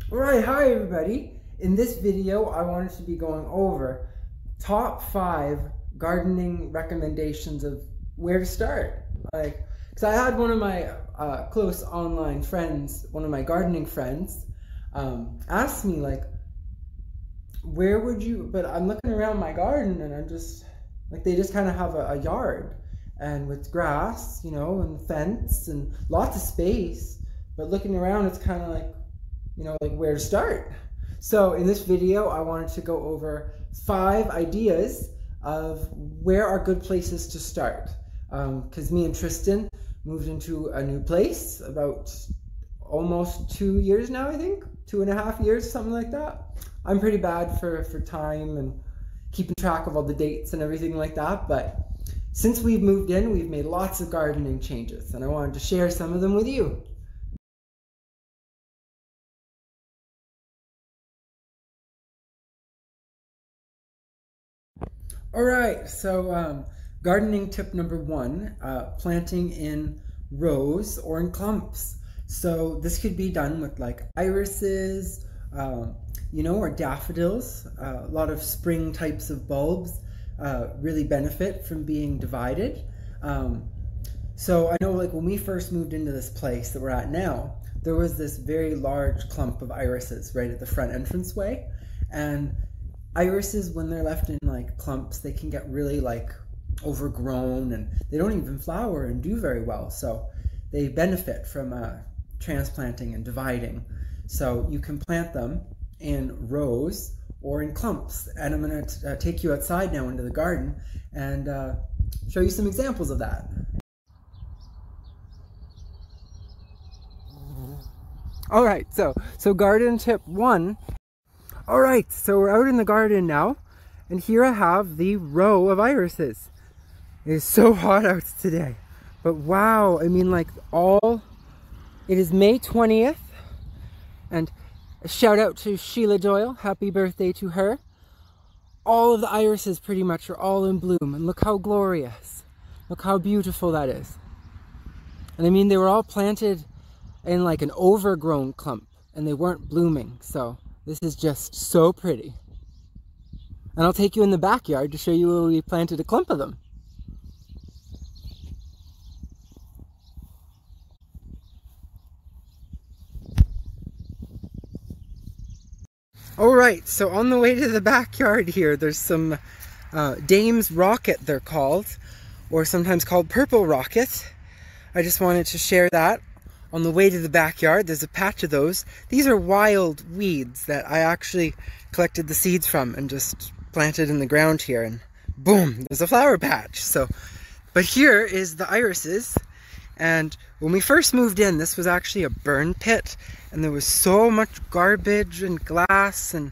Alright, hi everybody. In this video, I wanted to be going over top 5 gardening recommendations of where to start. Because I had one of my close online friends, one of my gardening friends, ask me where would you, but I'm looking around my garden and I'm just, they just kind of have a yard and with grass, and fence and lots of space, but looking around, it's kind of where to start. So in this video, I wanted to go over 5 ideas of where are good places to start. Because me and Tristan moved into a new place about almost 2 years now, I think. 2.5 years, something like that. I'm pretty bad for time and keeping track of all the dates and everything like that, but since we've moved in, we've made lots of gardening changes, and I wanted to share some of them with you. Alright, so gardening tip number 1, planting in rows or in clumps. So this could be done with irises, or daffodils. A lot of spring types of bulbs really benefit from being divided. So I know when we first moved into this place that we're at now, there was this very large clump of irises right at the front entranceway, and irises, when they're left in clumps, they can get really overgrown and they don't even flower and do very well. So they benefit from transplanting and dividing. So you can plant them in rows or in clumps. And I'm going to take you outside now into the garden and show you some examples of that. All right, so garden tip 1. All right, so we're out in the garden now, and here I have the row of irises. It is so hot out today, but wow, I mean it is May 20th, and a shout out to Sheila Doyle, happy birthday to her. All of the irises pretty much are all in bloom, and look how glorious, look how beautiful that is. And I mean, they were all planted in an overgrown clump, and they weren't blooming, so this is just so pretty. And I'll take you in the backyard to show you where we planted a clump of them. Alright, so on the way to the backyard here, there's some Dame's Rocket, they're called, or sometimes called Purple Rocket. I just wanted to share that. On the way to the backyard, there's a patch of those. These are wild weeds that I actually collected the seeds from and just planted in the ground here, and boom, there's a flower patch. But here is the irises, and when we first moved in, this was actually a burn pit, and there was so much garbage and glass and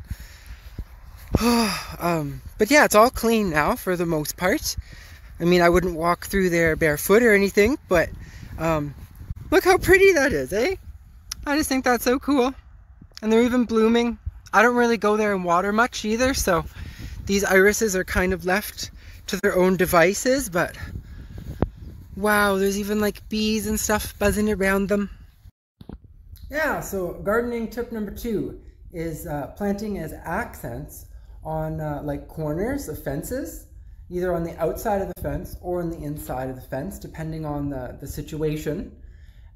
but yeah, it's all clean now for the most part. I mean, I wouldn't walk through there barefoot or anything, but look how pretty that is, eh? I just think that's so cool. And they're even blooming. I don't really go there and water much either, so these irises are kind of left to their own devices, but wow, there's even bees and stuff buzzing around them. Yeah, so gardening tip number 2 is planting as accents on corners of fences, either on the outside of the fence or on the inside of the fence, depending on the situation,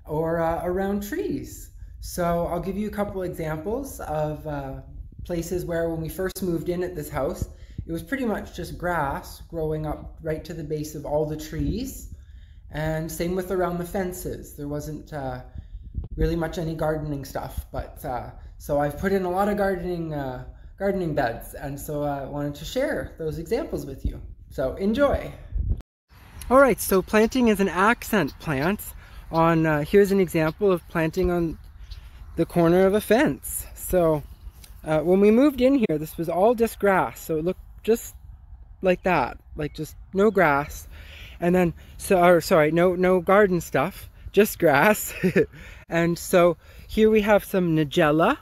or around trees. So I'll give you a couple examples of places where when we first moved in at this house, it was pretty much just grass growing up right to the base of all the trees, and same with around the fences. There wasn't really much any gardening stuff, but so I've put in a lot of gardening beds, and so I wanted to share those examples with you. So enjoy! Alright, so planting as an accent plant on, here's an example of planting on the corner of a fence. So when we moved in here, this was all just grass, so it looked just like that, just no grass, and then no garden stuff, just grass. And so here we have some nigella,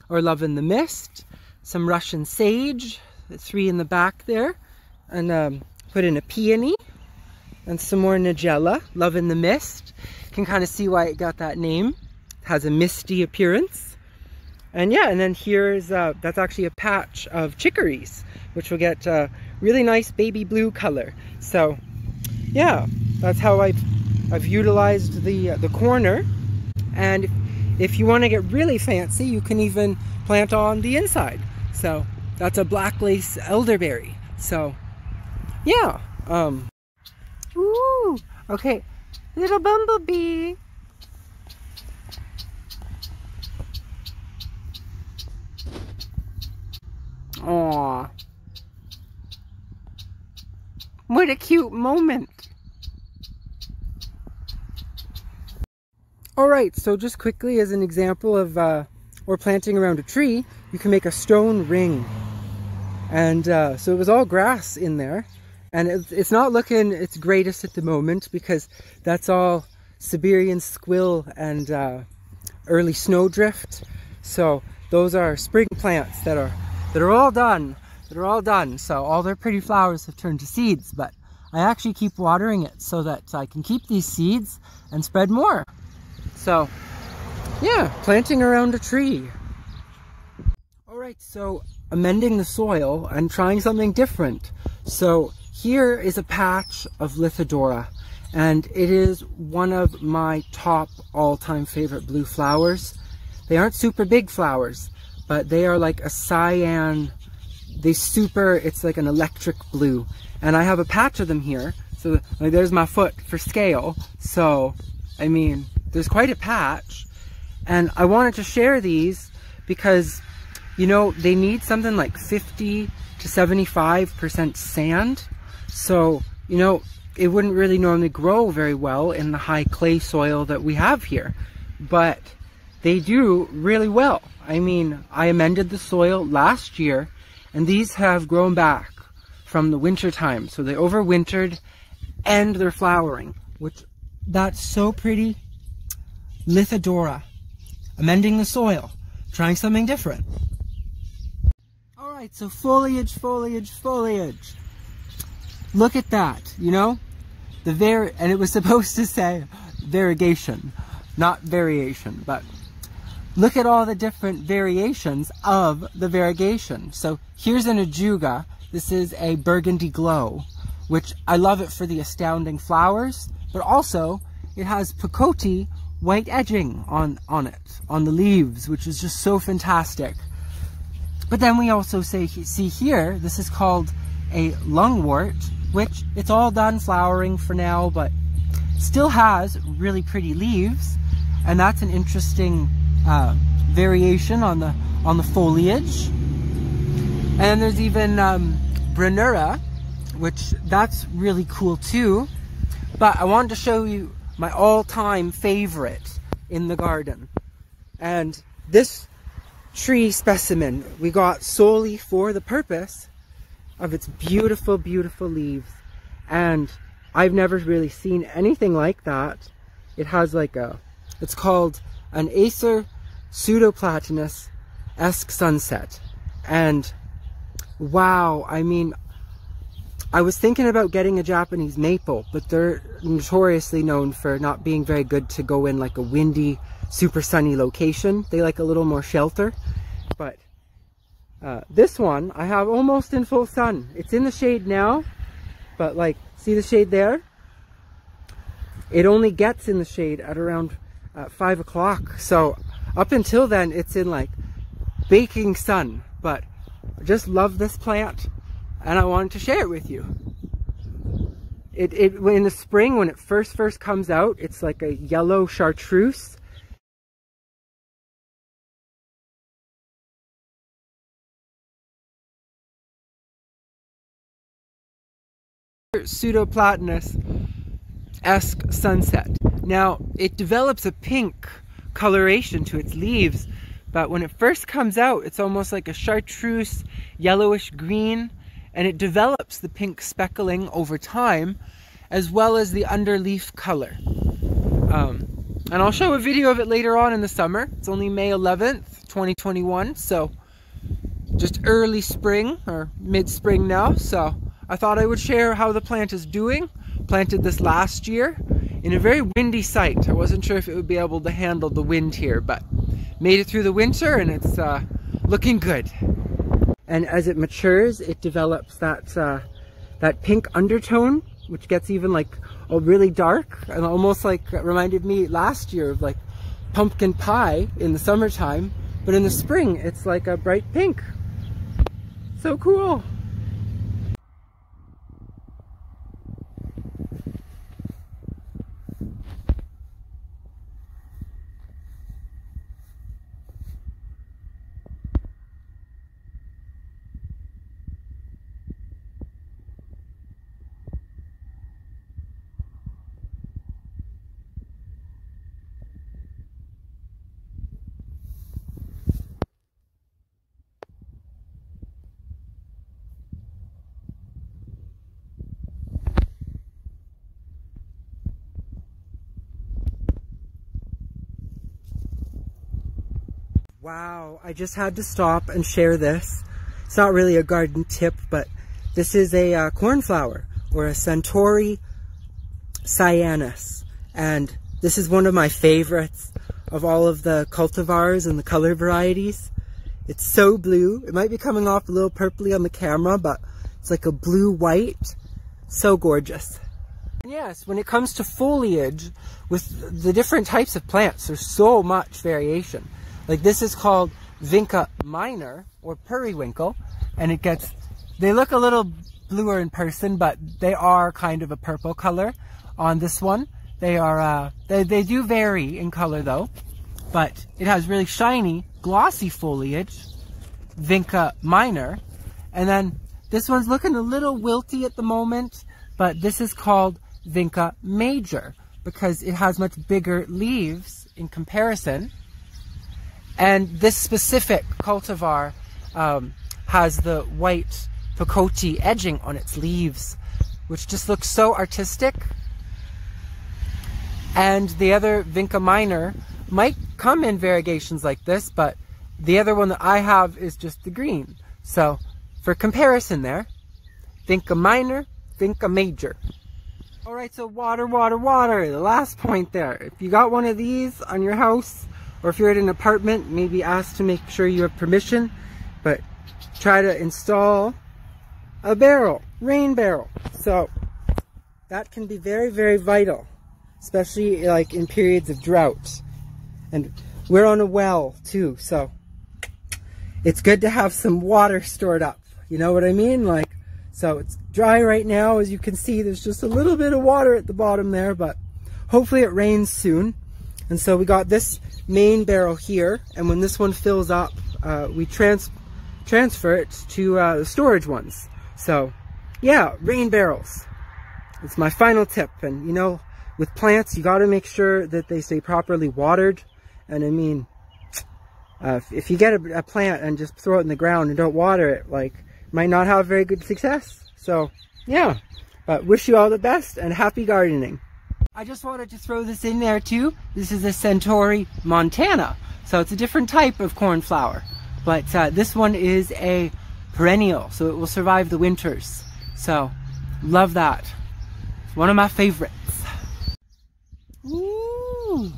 or love in the mist, some Russian sage, 3 in the back there, and put in a peony, and some more nigella, love in the mist. You can kind of see why it got that name. It has a misty appearance. And yeah, and then here's, that's actually a patch of chicories, which will get a really nice baby blue color. So yeah, that's how I've utilized the corner. And if you want to get really fancy, you can even plant on the inside. So that's a black lace elderberry. So yeah, ooh, okay, little bumblebee. Aww. What a cute moment. Alright, so just quickly as an example of or planting around a tree, you can make a stone ring. And so it was all grass in there. And it's not looking its greatest at the moment because that's all Siberian squill and early snowdrift. So those are spring plants that are all done. So all their pretty flowers have turned to seeds, but I actually keep watering it so that I can keep these seeds and spread more. So yeah, planting around a tree. Alright, so amending the soil and trying something different. So here is a patch of Lithidora, and it is one of my top all-time favorite blue flowers. They aren't super big flowers, but they are like a cyan. It's like an electric blue. And I have a patch of them here. So like, there's my foot for scale. So, I mean, there's quite a patch. And I wanted to share these because, you know, they need something like 50 to 75% sand. So, you know, it wouldn't really normally grow very well in the high clay soil that we have here. But they do really well. I mean, I amended the soil last year, and these have grown back from the winter time. So they overwintered and they're flowering, which that's so pretty. Lithidora, amending the soil, trying something different. Alright, so foliage, foliage, foliage. Look at that, you know? And it was supposed to say variegation, not variation, but look at all the different variations of the variegation. So here's an ajuga. This is a burgundy glow, which I love it for the astounding flowers, but also it has picote white edging on it, on the leaves, which is just so fantastic. But then we also see here, this is called a lungwort, which it's all done flowering for now, but still has really pretty leaves, and that's an interesting variation on the foliage. And there's even Brennera, which that's really cool too. But I wanted to show you my all-time favorite in the garden. And this tree specimen we got solely for the purpose of its beautiful, beautiful leaves. And I've never really seen anything like that. It has like it's called an Acer Pseudoplatanus-esque sunset. And wow, I mean, I was thinking about getting a Japanese maple, but they're notoriously known for not being very good to go in like a windy, super sunny location. They like a little more shelter. But this one I have almost in full sun. It's in the shade now, but like, see the shade there? It only gets in the shade at around 5 o'clock. So up until then, it's in like baking sun. But I just love this plant, and I wanted to share it with you. In the spring, when it first comes out, it's like a yellow chartreuse. Pseudoplatanus-esque sunset. Now, it develops a pink coloration to its leaves, but when it first comes out, it's almost like a chartreuse, yellowish green, and it develops the pink speckling over time, as well as the underleaf color. And I'll show a video of it later on in the summer. It's only May 11th, 2021, so just early spring, or mid-spring now, so I thought I would share how the plant is doing. Planted this last year in a very windy site. I wasn't sure if it would be able to handle the wind here, but made it through the winter and it's looking good. And as it matures, it develops that pink undertone, which gets even like really dark, and almost like reminded me last year of like pumpkin pie in the summertime, but in the spring it's like a bright pink. So cool. Wow, I just had to stop and share this. It's not really a garden tip, but this is a cornflower, or a Centauri cyanus. And this is one of my favorites of all of the cultivars and the color varieties. It's so blue. It might be coming off a little purpley on the camera, but it's like a blue-white. So gorgeous. Yes, when it comes to foliage, with the different types of plants, there's so much variation. Like this is called Vinca minor, or periwinkle, and they look a little bluer in person, but they are kind of a purple color on this one. They are, they do vary in color though, but it has really shiny, glossy foliage, Vinca minor, and then this one's looking a little wilty at the moment, but this is called Vinca major, because it has much bigger leaves in comparison. And this specific cultivar has the white picote edging on its leaves, which just looks so artistic. And the other Vinca minor might come in variegations like this, but the other one that I have is just the green. So for comparison there, Vinca minor, Vinca major. All right, so water, water, water, the last point there. If you got one of these on your house, or if you're at an apartment, maybe ask to make sure you have permission, but try to install a barrel, rain barrel. So that can be very, very vital, especially like in periods of drought. And we're on a well too, so it's good to have some water stored up. You know what I mean? Like, so it's dry right now. As you can see, there's just a little bit of water at the bottom there, but hopefully it rains soon. And so we got this main barrel here, and when this one fills up, we transfer it to the storage ones. So yeah, rain barrels. It's my final tip. And you know, with plants, you got to make sure that they stay properly watered. And I mean, if you get a plant and just throw it in the ground and don't water it, like, might not have very good success. So yeah, but wish you all the best and happy gardening. I just wanted to throw this in there too. This is a Centauri montana, so it's a different type of cornflower, but this one is a perennial, so it will survive the winters. So love that. It's one of my favorites. Ooh,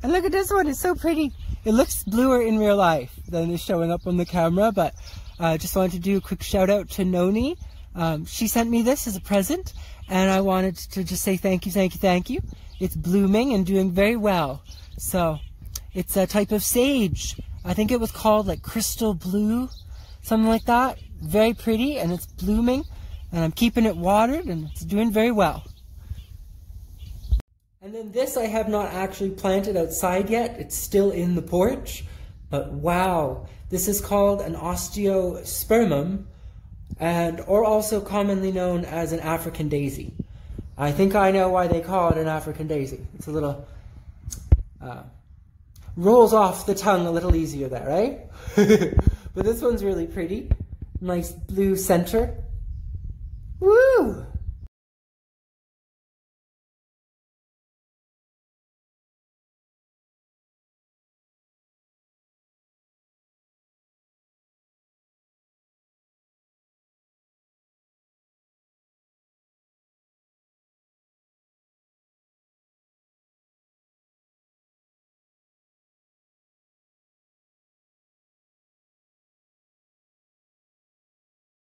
and look at this one, it's so pretty. It looks bluer in real life than is showing up on the camera, but just wanted to do a quick shout out to Noni. She sent me this as a present, and I wanted to just say thank you, thank you, thank you. It's blooming and doing very well. So it's a type of sage. I think it was called like crystal blue, something like that. Very pretty, and it's blooming, and I'm keeping it watered, and it's doing very well. And then this I have not actually planted outside yet. It's still in the porch, but wow, this is called an osteospermum, or also commonly known as an African daisy. I think I know why they call it an African daisy. It's a little, rolls off the tongue a little easier there, right? But this one's really pretty. Nice blue center. Woo!